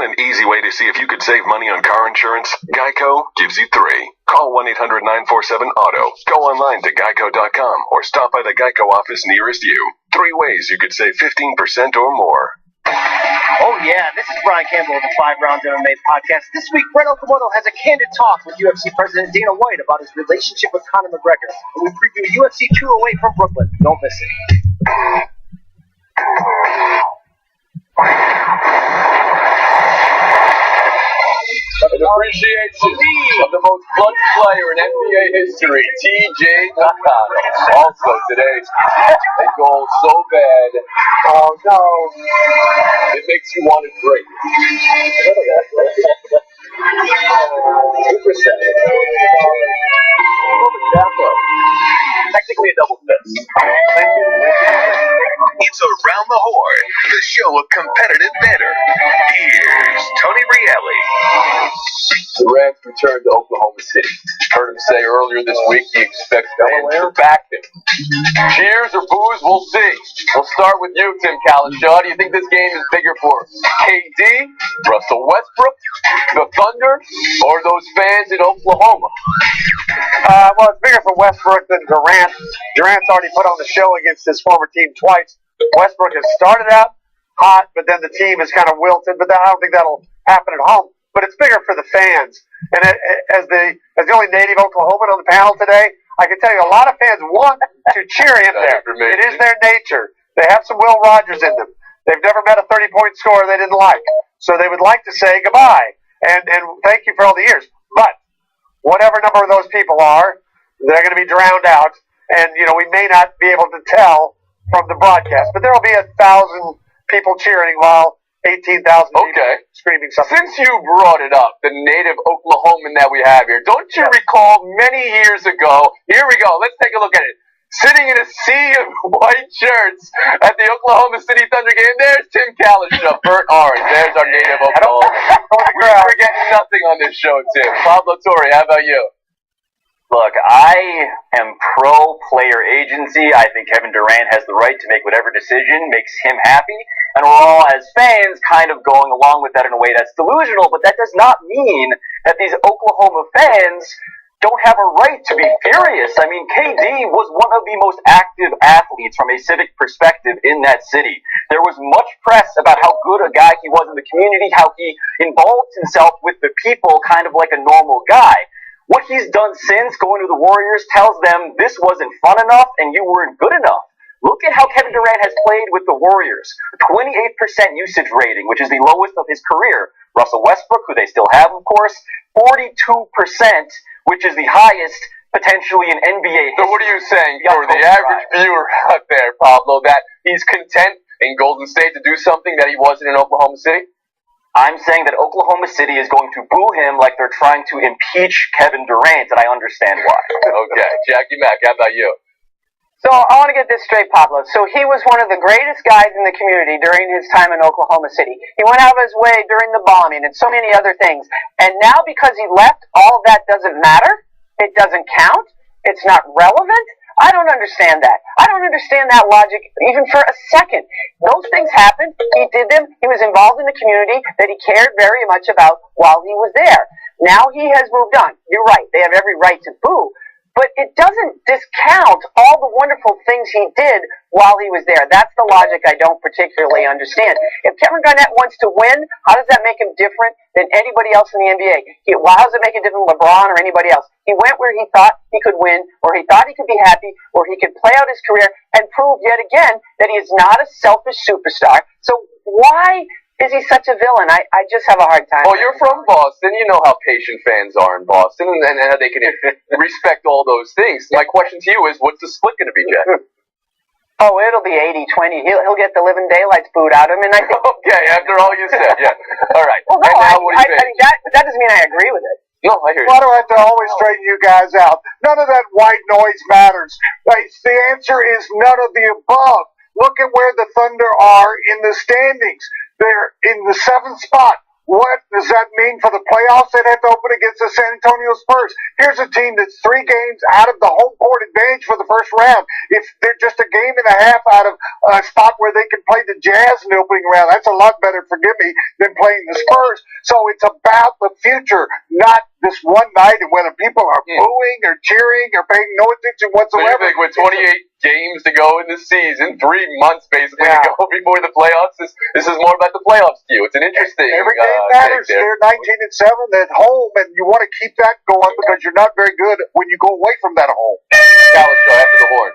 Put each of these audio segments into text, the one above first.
Want an easy way to see if you could save money on car insurance? Geico gives you 3. Call 1-800-947-AUTO. Go online to geico.com or stop by the Geico office nearest you. 3 ways you could save 15% or more. Oh yeah, this is Brian Campbell of the 5 Rounds MMA podcast. This week, Brett Okamoto has a candid talk with UFC President Dana White about his relationship with Conor McGregor. And we preview UFC 208 from Brooklyn. Don't miss it. An appreciation of the most clutch player in NBA history, TJ Nakano. Also today, a goal so bad, oh no, it makes you want to drink. 2%. Technically a double fist. It's Around the Horn, the show of competitive banter. Here's Tony Reale. Durant returned to Oklahoma City. Heard him say earlier this week he expects fans to back him. Cheers or boos, we'll see. We'll start with you, Tim Calishaw. Do you think this game is bigger for KD, Russell Westbrook, the Thunder, or those fans in Oklahoma? Well, it's bigger for Westbrook than Durant. Durant's already put on the show against his former team twice. Westbrook has started out hot, but then the team is kind of wilted. But I don't think that'll happen at home. But it's bigger for the fans. And as the only native Oklahoman on the panel today, I can tell you a lot of fans want to cheer him there. It is their nature. They have some Will Rogers in them. They've never met a 30-point scorer they didn't like. So they would like to say goodbye and thank you for all the years. But whatever number of those people are, they're going to be drowned out. And, we may not be able to tell from the broadcast. But there will be 1,000 people cheering while 18,000 people screaming something. Since you brought it up, the native Oklahoman that we have here, don't you recall many years ago, here we go, let's take a look at it, sitting in a sea of white shirts at the Oklahoma City Thunder game, there's Tim Calishaw, burnt orange, there's our native Oklahoma. We're getting nothing on this show, Tim. Pablo Torre, how about you? Look, I am pro-player agency. I think Kevin Durant has the right to make whatever decision makes him happy. And we're all, as fans, kind of going along with that in a way that's delusional. But that does not mean that these Oklahoma fans don't have a right to be furious. I mean, KD was one of the most active athletes from a civic perspective in that city. There was much press about how good a guy he was in the community, how he involved himself with the people kind of like a normal guy. What he's done since going to the Warriors tells them this wasn't fun enough and you weren't good enough. Look at how Kevin Durant has played with the Warriors. 28% usage rating, which is the lowest of his career. Russell Westbrook, who they still have, of course, 42%, which is the highest potentially in NBA history. So what are you saying for the average viewer out there, Pablo, that he's content in Golden State to do something that he wasn't in Oklahoma City? I'm saying that Oklahoma City is going to boo him like they're trying to impeach Kevin Durant, and I understand why. Okay, Jackie Mack, how about you? So I want to get this straight, Pablo. So he was one of the greatest guys in the community during his time in Oklahoma City. He went out of his way during the bombing and so many other things. And now because he left, all of that doesn't matter. It doesn't count. It's not relevant. I don't understand that. I don't understand that logic even for a second. Those things happened. He did them. He was involved in the community that he cared very much about while he was there. Now he has moved on. You're right. They have every right to boo. But it doesn't discount all the wonderful things he did while he was there. That's the logic I don't particularly understand. If Kevin Garnett wants to win, how does that make him different than anybody else in the NBA? How does it make him different than LeBron or anybody else? He went where he thought he could win, or he thought he could be happy, or he could play out his career and prove yet again that he is not a selfish superstar. So why is he such a villain? I just have a hard time. Well, you're from Boston. You know how patient fans are in Boston and how they can respect all those things. My question to you is, what's the split going to be, Jack? Oh, it'll be 80-20. He'll get the living daylights booed out of him. And I think, okay, after all you said, yeah. All right. Well, no, and now, what do you think? that doesn't mean I agree with it. No, I hear you. Why do I have to always straighten you guys out? None of that white noise matters. The answer is none of the above. Look at where the Thunder are in the standings. They're in the 7th spot. what does that mean for the playoffs? They'd have to open against the San Antonio Spurs. Here's a team that's 3 games out of the home court advantage for the first round. If they're just a game and a half out of a spot where they can play the Jazz in the opening round, that's a lot better, forgive me, than playing the Spurs. So it's about the future, not this one night and whether people are booing or cheering or paying no attention whatsoever. So you think with 28 games to go in the season, 3 months basically to go before the playoffs, this is more about the playoffs to you. It's an interesting every game matters. They're 19-7 at home, and you want to keep that going because you're not very good when you go away from that home. Dallas show after the horn.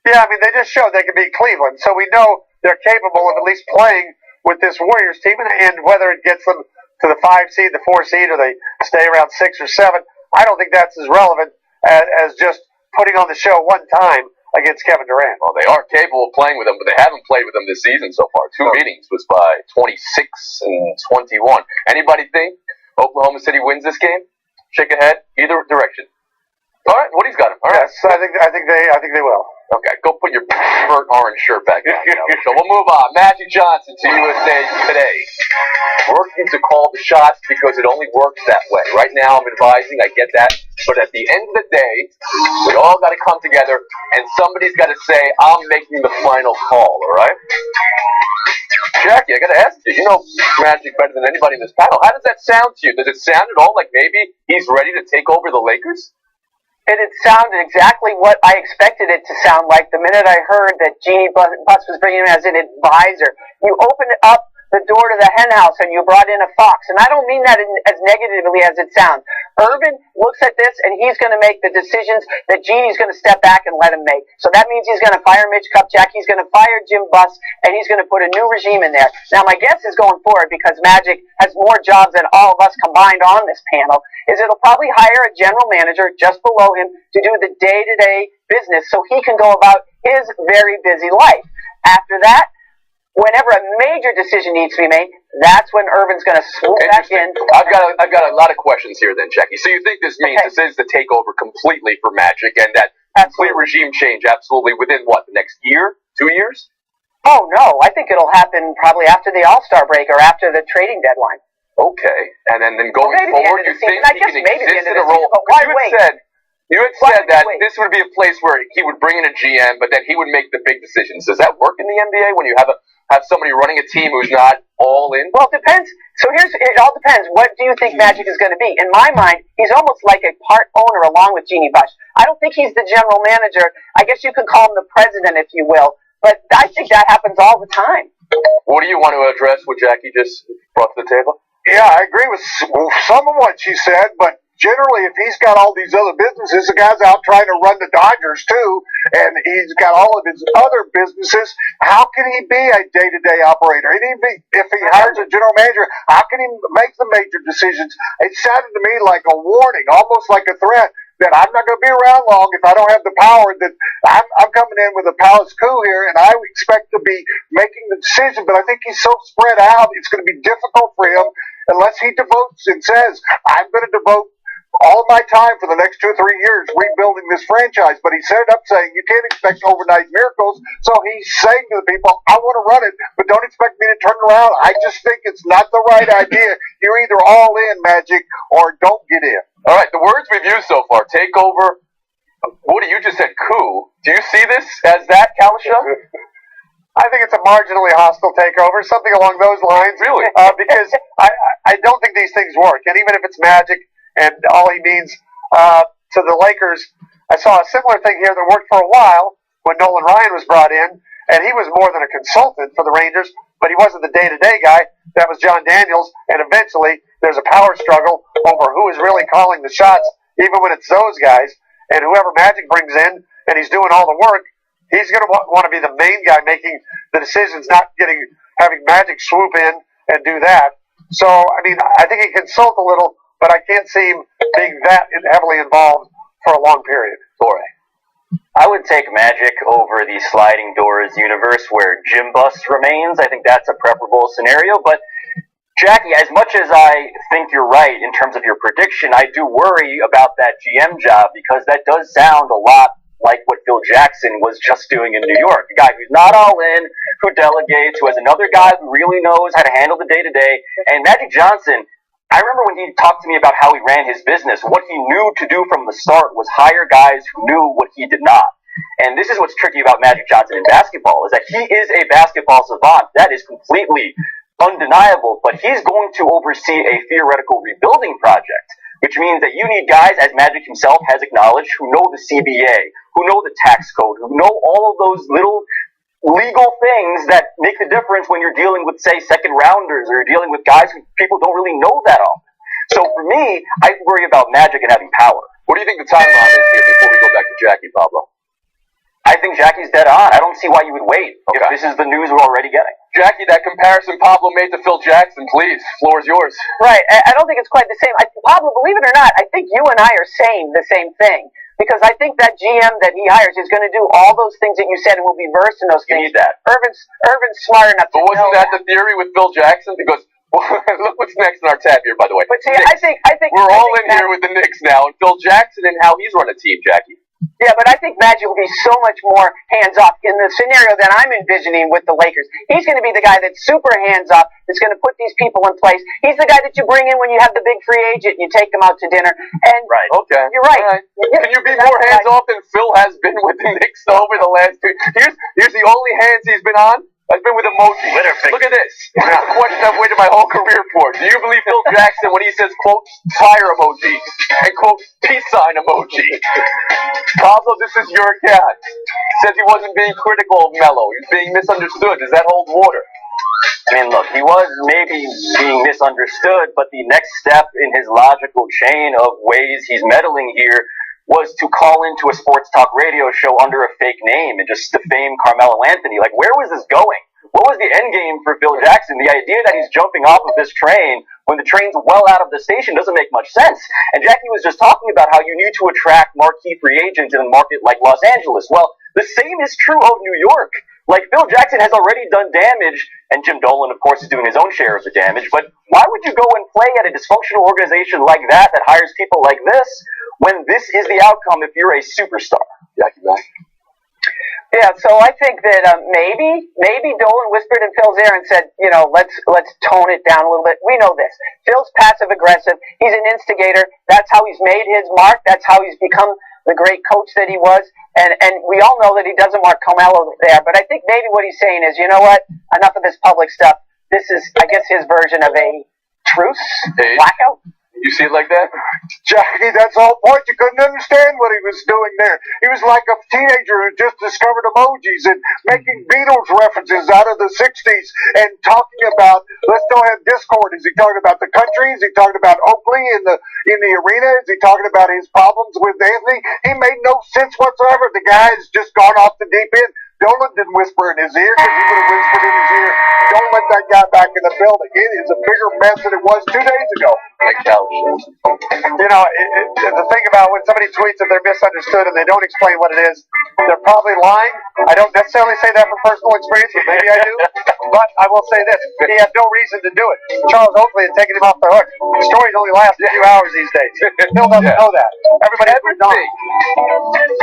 Yeah, I mean, they just showed they can beat Cleveland, so we know they're capable of at least playing with this Warriors team, and whether it gets them to the 5 seed, the 4 seed, or they stay around 6 or 7, I don't think that's as relevant as just putting on the show one time against Kevin Durant. Well, they are capable of playing with them, but they haven't played with them this season so far. 2 meetings was by 26 and 21. Anybody think Oklahoma City wins this game? Shake a head, either direction. All right, Woody's got him. All right. Yes, I think they will. Okay, go put your burnt orange shirt back on. So we'll move on. Magic Johnson to USA Today. Working to call the shots because it only works that way. Right now I'm advising, I get that. But at the end of the day, we all got to come together and somebody's got to say, I'm making the final call, all right? Jackie, I got to ask you, you know Magic better than anybody in this panel. How does that sound to you? Does it sound at all like maybe he's ready to take over the Lakers? It had sounded exactly what I expected it to sound like the minute I heard that Jeannie Buss was bringing him as an advisor. You opened up the door to the hen house and you brought in a fox. And I don't mean that as negatively as it sounds. Urban looks at this and he's going to make the decisions that Jeannie's going to step back and let him make. So that means he's going to fire Mitch Kupchak, he's going to fire Jim Buss, and he's going to put a new regime in there. Now my guess is going forward, because Magic has more jobs than all of us combined on this panel, is it'll probably hire a general manager just below him to do the day-to-day business so he can go about his very busy life. After that, whenever a major decision needs to be made, that's when Urban's going to swoop back in. I've got a lot of questions here then, Jackie. So you think this means this is the takeover completely for Magic, and that complete regime change absolutely within what, the next year, 2 years? Oh no, I think it'll happen probably after the All-Star break or after the trading deadline. Okay, and then going forward, you think he can exist in a role? You had said that this would be a place where he would bring in a GM, but then he would make the big decisions. Does that work in the NBA when you have somebody running a team who's not all in? Well, it depends. So it all depends. What do you think Magic is going to be? In my mind, he's almost like a part owner along with Jeannie Buss. I don't think he's the general manager. I guess you could call him the president, if you will. But I think that happens all the time. What do you want to address what Jackie just brought to the table? Yeah, I agree with some of what she said, but generally, if he's got all these other businesses, the guy's out trying to run the Dodgers too, and he's got all of his other businesses. How can he be a day-to-day operator? And even if he hires a general manager, how can he make the major decisions? It sounded to me like a warning, almost like a threat, that I'm not going to be around long if I don't have the power. That I'm coming in with a palace coup here, and I expect to be making the decision. But I think he's so spread out, it's going to be difficult for him unless he devotes and says, I'm going to devote all my time for the next 2 or 3 years rebuilding this franchise. But he set it up saying you can't expect overnight miracles. So he's saying to the people, I want to run it, but don't expect me to turn around. I just think it's not the right idea. You're either all in, Magic, or don't get in. All right, the words we've used so far, takeover. Woody, you just said coup. Do you see this as that, Kalisha? I think it's a marginally hostile takeover, something along those lines. Really? Because I don't think these things work. And even if it's Magic, and all he means to the Lakers, I saw a similar thing here that worked for a while when Nolan Ryan was brought in, and he was more than a consultant for the Rangers, but he wasn't the day-to-day guy. That was John Daniels, and eventually there's a power struggle over who is really calling the shots, even when it's those guys. And whoever Magic brings in, and he's doing all the work, he's going to want to be the main guy making the decisions, not having Magic swoop in and do that. So, I mean, I think he consults a little, but I can't see him being that heavily involved for a long period. Torre. I would take Magic over the sliding doors universe where Jim Buss remains. I think that's a preferable scenario. But, Jackie, as much as I think you're right in terms of your prediction, I do worry about that GM job because that does sound a lot like what Phil Jackson was just doing in New York. A guy who's not all in, who delegates, who has another guy who really knows how to handle the day-to-day. And Magic Johnson, I remember when he talked to me about how he ran his business, what he knew to do from the start was hire guys who knew what he did not. And this is what's tricky about Magic Johnson in basketball, is that he is a basketball savant. That is completely undeniable, but he's going to oversee a theoretical rebuilding project, which means that you need guys, as Magic himself has acknowledged, who know the CBA, who know the tax code, who know all of those little legal things that make the difference when you're dealing with, say, second rounders, or you're dealing with guys who people don't really know that often. So for me, I worry about Magic and having power. What do you think the timeline is here before we go back to Jackie, Pablo? I think Jackie's dead on. I don't see why you would wait if this is the news we're already getting. Jackie, that comparison Pablo made to Phil Jackson, please. Floor is yours. Right. I don't think it's quite the same. Pablo, believe it or not, I think you and I are saying the same thing. Because I think that GM that he hires is going to do all those things that you said and will be versed in those things. You need that. Irvin's smart enough to know. But wasn't that the theory with Phil Jackson? Because look what's next in our tab here, by the way. But see, Knicks. I think we're all in here with the Knicks now, and Phil Jackson and how he's run a team, Jackie. Yeah, but I think Magic will be so much more hands-off in the scenario that I'm envisioning with the Lakers. He's going to be the guy that's super hands-off, that's going to put these people in place. He's the guy that you bring in when you have the big free agent and you take them out to dinner. And right. Okay. You're right. Right. Can you be more hands-off than Phil has been with the Knicks over the last 2 years? Here's the only hands he's been on. I've been with emoji. Look at this. It's a question I've waited my whole career for. Do you believe Phil Jackson when he says, quote, fire emoji, and quote, peace sign emoji? Pablo, this is your guy. He says he wasn't being critical of Melo. He was being misunderstood. Does that hold water? I mean, look, he was maybe being misunderstood, but the next step in his logical chain of ways he's meddling here was to call into a sports talk radio show under a fake name and just defame Carmelo Anthony. Like, where was this going? What was the end game for Phil Jackson? The idea that he's jumping off of this train when the train's well out of the station doesn't make much sense. And Jackie was just talking about how you need to attract marquee free agents in a market like Los Angeles. Well, the same is true of New York. Like, Phil Jackson has already done damage, and Jim Dolan, of course, is doing his own share of the damage, but why would you go and play at a dysfunctional organization like that hires people like this when this is the outcome if you're a superstar? Jackie, back. yeah, so I think that maybe Dolan whispered in Phil's ear and said, you know, let's tone it down a little bit. We know this. Phil's passive aggressive. He's an instigator. That's how he's made his mark. That's how he's become the great coach that he was. And we all know that he doesn't want Carmelo there. But I think maybe what he's saying is, you know what? Enough of this public stuff. This is, I guess, his version of a truce, blackout. You see it like that? Jackie, that's the whole point. You couldn't understand what he was doing there. He was like a teenager who just discovered emojis and making Beatles references out of the 60s and talking about, let's don't have discord. Is he talking about the country? Is he talking about Oakley in the arena? Is he talking about his problems with Anthony? He made no sense whatsoever. The guy has just gone off the deep end. Dolan didn't whisper in his ear because he would have whispered in his ear. Don't let that guy back in the building. It is a bigger mess than it was 2 days ago. You know, the thing about when somebody tweets that they're misunderstood and they don't explain what it is, they're probably lying. I don't necessarily say that from personal experience, but maybe I do. But I will say this. He had no reason to do it. Charles Oakley had taken him off the hook. The stories only last a few hours these days. Phil doesn't know that. Everybody moved on.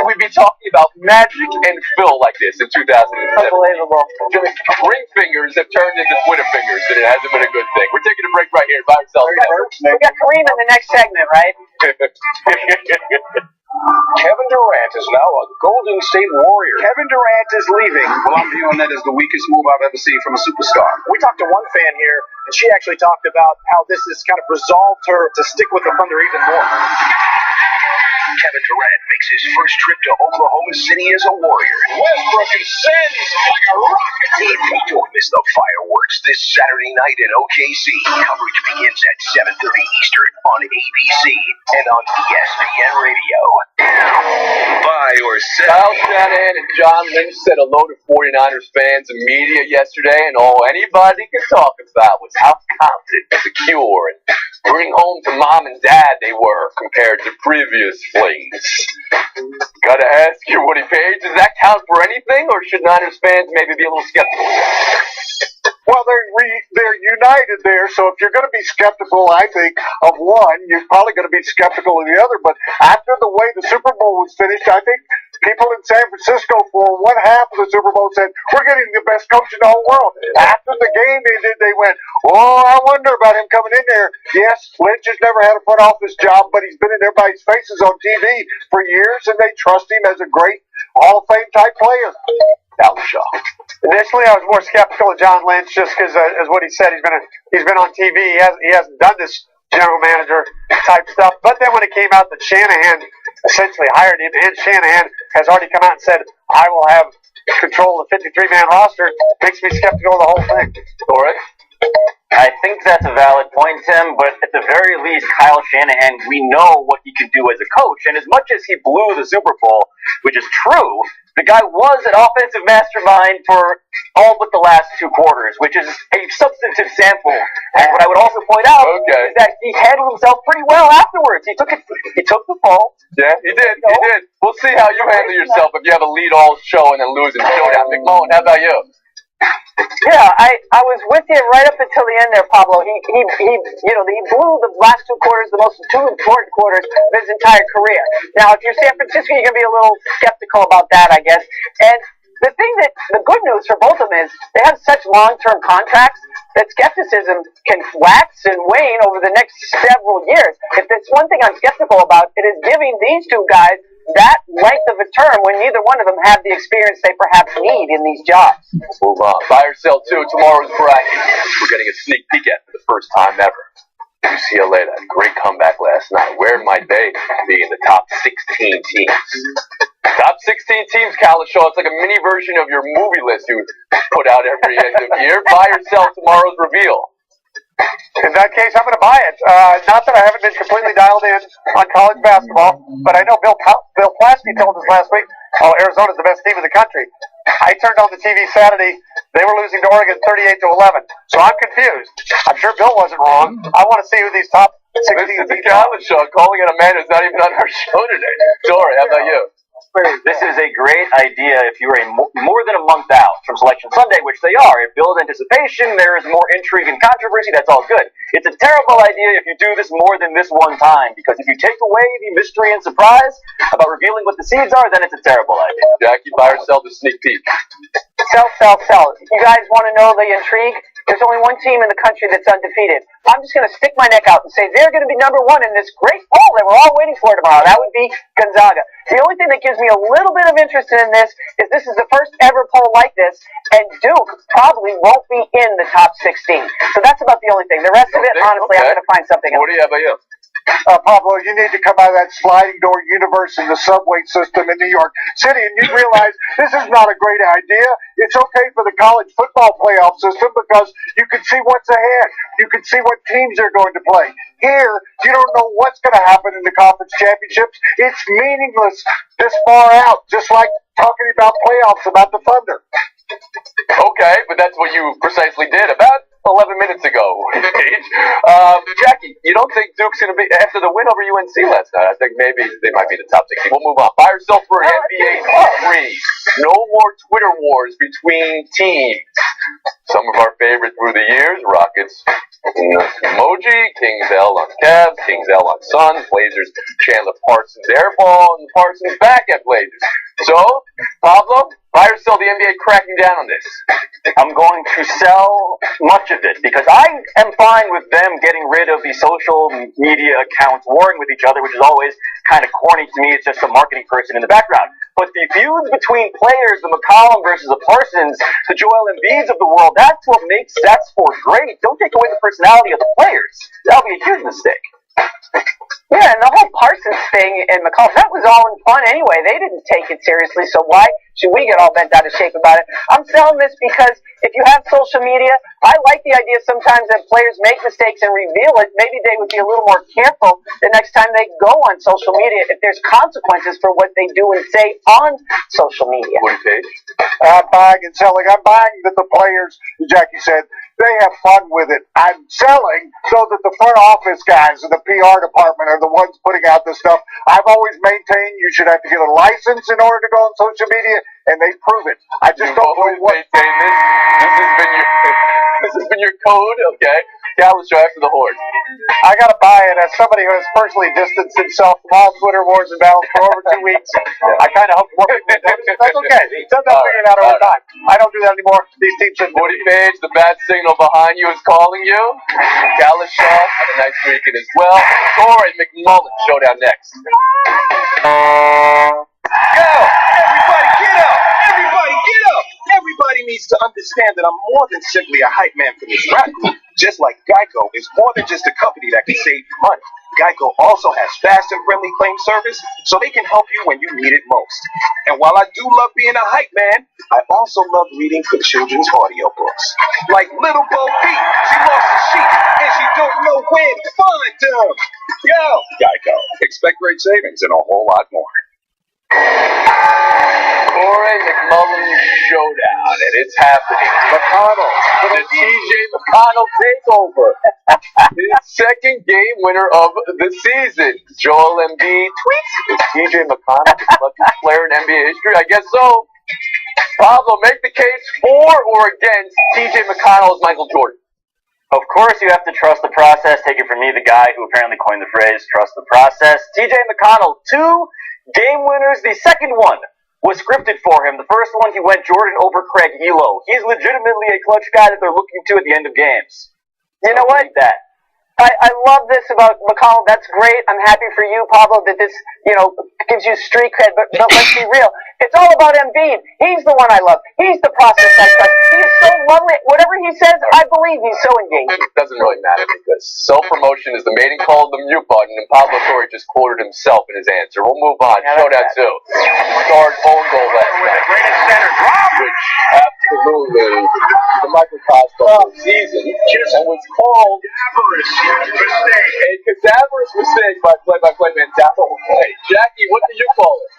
We'd be talking about Magic and Phil like this in 2007. Unbelievable. Ring fingers have turned into Twitter fingers, and it hasn't been a good thing. We're taking a break right here by ourselves. We got Kareem in the next segment, right? Kevin Durant is now a Golden State Warrior. Kevin Durant is leaving. Well, I'm viewing that as the weakest move I've ever seen from a superstar. We talked to one fan here, and she actually talked about how this has kind of resolved her to stick with the Thunder even more. Kevin Durant makes his first trip to Oklahoma City as a Warrior. Westbrook ascends like a rocket. Don't miss the fireworks this Saturday night in OKC. Coverage begins at 7:30 Eastern on ABC and on ESPN Radio. Buy or sell. Kyle Shanahan and John Lynch said hello to 49ers fans and media yesterday, and all anybody could talk about was how confident, secure, and bring home to mom and dad they were compared to previous flings. Gotta ask you, Woody Page, does that count for anything, or should Niners fans maybe be a little skeptical? Well, they're united there, so if you're going to be skeptical, I think, of one, you're probably going to be skeptical of the other. But after the way the Super Bowl was finished, I think people in San Francisco for one half of the Super Bowl said, we're getting the best coach in the whole world. After the game ended, they went, oh, I wonder about him coming in there. Yes, Lynch has never had a front office job, but he's been in everybody's faces on TV for years, and they trust him as a great Hall of Fame type player. Shaw. Initially, I was more skeptical of John Lynch just because, as what he said, he's been on TV. He hasn't done this general manager type stuff. But then when it came out that Shanahan essentially hired him, and Shanahan has already come out and said, I will have control of the 53-man roster, makes me skeptical of the whole thing. All right. I think that's a valid point, Tim, but at the very least, Kyle Shanahan, we know what he can do as a coach. And as much as he blew the Super Bowl, which is true, the guy was an offensive mastermind for all but the last two quarters, which is a substantive sample. And what I would also point out is that he handled himself pretty well afterwards. He took the fall. Yeah, he did. He did. We'll see how you handle yourself if you have a lead all show and then lose in Showdown. McMullen, how about you? Yeah, I was with you right up until the end there, Pablo. He blew the last two quarters, the two important quarters of his entire career. Now, if you're San Francisco, you're gonna be a little skeptical about that, I guess. And the good news for both of them is they have such long-term contracts that skepticism can wax and wane over the next several years. If there's one thing I'm skeptical about, it is giving these two guys that length of a term when neither one of them have the experience they perhaps need in these jobs. Let's move on. Buy or sell two. Tomorrow's bracket. We're getting a sneak peek at for the first time ever. UCLA, that great comeback last night. Where might they be in the top 16 teams? Top 16 teams, Kalishaw. It's like a mini version of your movie list you put out every end of year. Buy or sell tomorrow's reveal. In that case, I'm going to buy it. Not that I haven't been completely dialed in on college basketball, but I know Bill Plaskey told us last week, Arizona's the best team in the country. I turned on the TV Saturday. They were losing to Oregon 38-11. So I'm confused. I'm sure Bill wasn't wrong. I want to see who these top 16 This is the teams college show. Calling it a man who's not even on our show today. Dory, how about you? This is a great idea if you're more than a month out from Selection Sunday, which they are. It builds anticipation. There is more intrigue and controversy. That's all good. It's a terrible idea if you do this more than this one time, because if you take away the mystery and surprise about revealing what the seeds are, then it's a terrible idea. Jackie, buy or sell the sneak peek? Sell. You guys want to know the intrigue? There's only one team in the country that's undefeated. I'm just going to stick my neck out and say they're going to be number one in this great poll that we're all waiting for tomorrow. That would be Gonzaga. The only thing that gives me a little bit of interest in this is the first ever poll like this, and Duke probably won't be in the top 16. So that's about the only thing. The rest of it, honestly, I'm going to find something else. What do you have about you? Pablo, you need to come out of that sliding door universe in the subway system in New York City, and you realize this is not a great idea. It's okay for the college football playoff system because you can see what's ahead. You can see what teams are going to play. Here, you don't know what's going to happen in the conference championships. It's meaningless this far out, just like talking about playoffs about the Thunder. Okay, but that's what you precisely did about 11 minutes ago. Jackie, you don't think Duke's going to be, after the win over UNC last night, I think maybe they might be the top 16. We'll move on. Buy or sell for NBA 3. No more Twitter wars between teams. Some of our favorite through the years, Rockets emoji, Kings L on Cavs, Kings L on Suns, Blazers, Chandler Parsons airball, and Parsons back at Blazers. So, Pablo, buy or sell the NBA cracking down on this? I'm going to sell much of it because I am fine with them getting rid of the social media accounts warring with each other, which is always kind of corny to me. It's just a marketing person in the background. But the feuds between players, the McCollum versus the Parsons, the Joel Embiids of the world, that's what makes that sport great. Don't take away the personality of the players. That would be a huge mistake. Yeah, and the whole Parsons thing and McCollum, that was all in fun anyway. They didn't take it seriously, so why should we get all bent out of shape about it? I'm selling this because if you have social media, I like the idea sometimes that players make mistakes and reveal it. Maybe they would be a little more careful the next time they go on social media if there's consequences for what they do and say on social media. What do you think? I'm buying and selling. I'm buying that the players, Jackie said, they have fun with it. I'm selling so that the front office guys and the PR department are the ones putting out this stuff. I've always maintained you should have to get a license in order to go on social media, and they prove it. I just don't know what. This has been your This has been your code, okay? Gallus Show after the horn. I got to buy it as somebody who has personally distanced himself from all Twitter wars and battles for over 2 weeks. I kind of hope more people notice. That's okay. Sometimes figure it out over time. I don't do that anymore. These teams should. Woody Page, the bad signal behind you is calling you. Gallus Shaw, have a nice weekend as well. Corey McMullen, Showdown next. Go! Everybody get up! Everybody get up! Everybody needs to understand that I'm more than simply a hype man for this rap group. Just like Geico is more than just a company that can save you money. Geico also has fast and friendly claim service, so they can help you when you need it most. And while I do love being a hype man, I also love reading for children's audiobooks. Like Little Bo Peep, she lost a sheep, and she don't know where to find them. Yo! Geico. Expect great savings and a whole lot more. Corey McMullen Showdown, and it's happening. McConnell, the TJ McConnell takeover. His second game winner of the season. Joel Embiid tweets, is TJ McConnell the luckiest player in NBA history? I guess so. Pablo, make the case for or against TJ McConnell as Michael Jordan. Of course, you have to trust the process. Take it from me, the guy who apparently coined the phrase, trust the process. TJ McConnell, 2 game winners. The second one was scripted for him. The first one, he went Jordan over Craig Elo. He's legitimately a clutch guy that they're looking to at the end of games. You know what? That. I love this about McCollum. That's great. I'm happy for you, Pablo, that this, gives you street cred. But let's be real. It's all about Embiid. He's the one I love. He's the process I trust. He's so lovely. Whatever he says, I believe he's so engaged. It doesn't really matter because self-promotion is the mating call of the mute button, and Pablo Torre just quoted himself in his answer. We'll move on. Yeah, Showdown 2. Starred own goal last night. Greatest center drop! Which absolutely the microcosm of the season and was called a cadaverous mistake by play-by-play man Dapo. Hey, Jackie, what do you call it?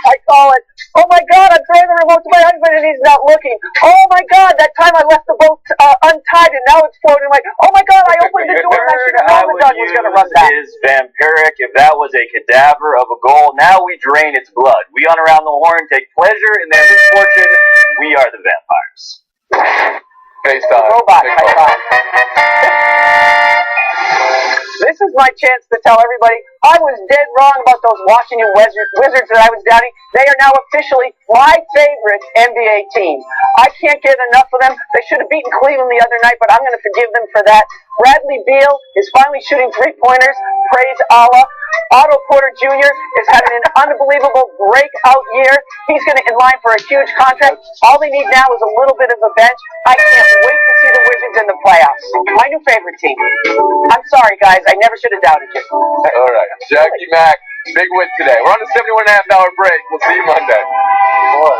I call it, oh my God, I'm throwing the remote to my husband and he's not looking. Oh my God, that time I left the boat untied and now it's floating. I'm like, oh my God, I opened the door and I should have known the dog was going to run back. Is vampiric. If that was a cadaver of a goal, now we drain its blood. We on around the horn take pleasure in their misfortune. We are the vampires. FaceTime. Robot, high five. This is my chance to tell everybody I was dead wrong about those Washington Wizards that I was doubting. They are now officially my favorite NBA team. I can't get enough of them. They should have beaten Cleveland the other night, but I'm going to forgive them for that. Bradley Beal is finally shooting 3-pointers. Praise Allah. Otto Porter Jr. is having an unbelievable breakout year. He's going to in line for a huge contract. All they need now is a little bit of a bench. I can't wait to see the Wizards in the playoffs. My new favorite team. I'm sorry, guys. I never should have doubted you. All right. Jackie Mack, big win today. We're on a 71.5-hour break. We'll see you Monday. Boy,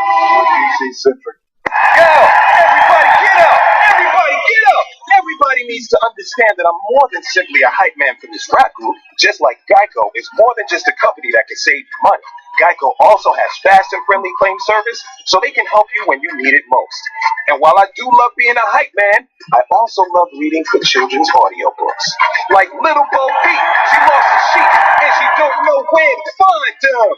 DC-centric. Go! Everybody get up! Everybody get up! Everybody needs to understand that I'm more than simply a hype man for this rap group. Just like Geico is more than just a company that can save you money. Geico also has fast and friendly claim service, so they can help you when you need it most. And while I do love being a hype man, I also love reading for children's audiobooks. Like Little Bo Peep, she lost a sheep, and she don't know where to find them.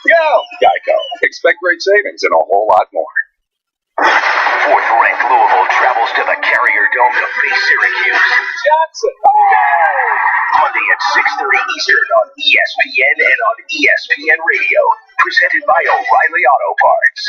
Yo! Geico. Expect great savings and a whole lot more. Fourth-ranked Louisville travels to the Carrier Dome to face Syracuse. Johnson. Monday at 6:30 Eastern on ESPN and on ESPN Radio. Presented by O'Reilly Auto Parts.